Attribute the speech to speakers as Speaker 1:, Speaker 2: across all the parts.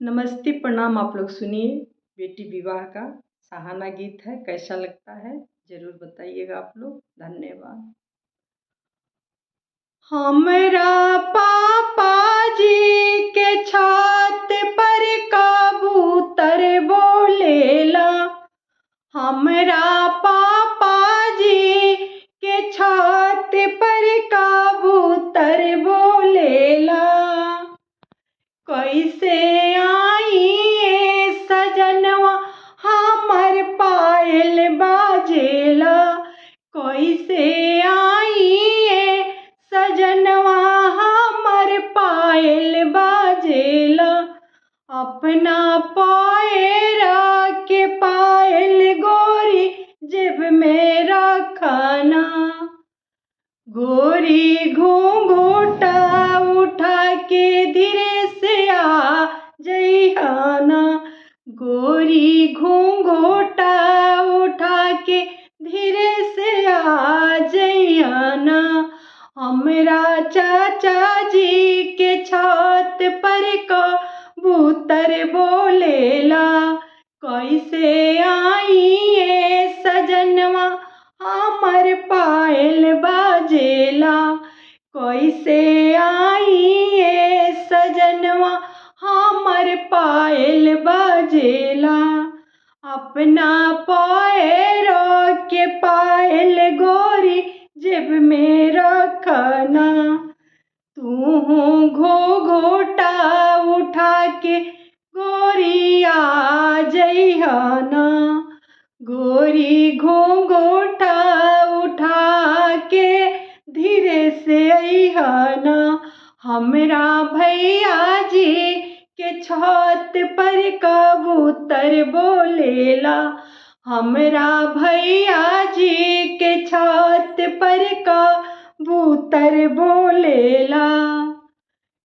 Speaker 1: नमस्ते प्रणाम। आप लोग सुनिए, बेटी विवाह का सहाना गीत है, कैसा लगता है ज़रूर बताइएगा आप लोग। धन्यवाद। हमरा पापा जी के छात पर कबूतर बोलेला। हमरा पापा जी के छात पर कबूतर बोलेला। कैसे आई सजनवा हमर पायल बाजेला। कैसे आई सजनवा हमर पायल बाजेला। अपना पैरा के पायल गोरी जेब में रखना। गोरी घूंघूटा उठा के धीरे से आ जइहाना। गोरी घूंघूटा उठा के धीरे से आ जइहाना। हमरा चाचा जी के छत पर कबूतर बोलेला। कैसे आई सजनवा हमर पायल बाजेला। कैसे आई सजनवा हमर पायल बाजेला। अपना पैरों के पायल गोरी जेब में रखना। तू घूंघूटा उठा के गोरी आ जइहाना। गोरी घूंघूटा उठा के धीरे से अइहाना। हमरा भैया जी के छत पर कबूतर बोलेला। हमरा भैया जी के छत पर कबूतर बोलेला।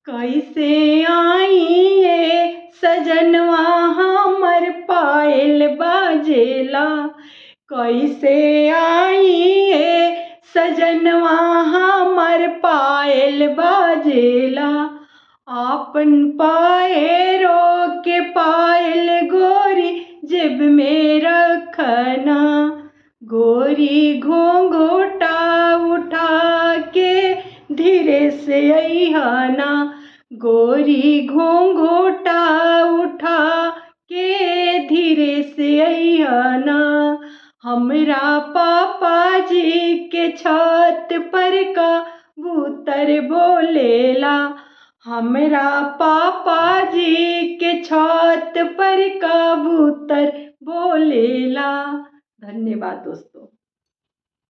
Speaker 1: कैसे आई सजनवा हमर पायल बाजेला। कैसे आई सजनवा हमर पायल बाजेला। आपन पैरों के पायल गोरी जेब में रखना। गोरी घूंघूटा उठा के धीरे से अइहाना। गोरी घूंघूटा उठा के धीरे से अइहाना। हमरा पापा जी के छत पर कबूतर बोलेला। हमरा पापा जी के छत पर कबूतर बोलेला। धन्यवाद दोस्तों।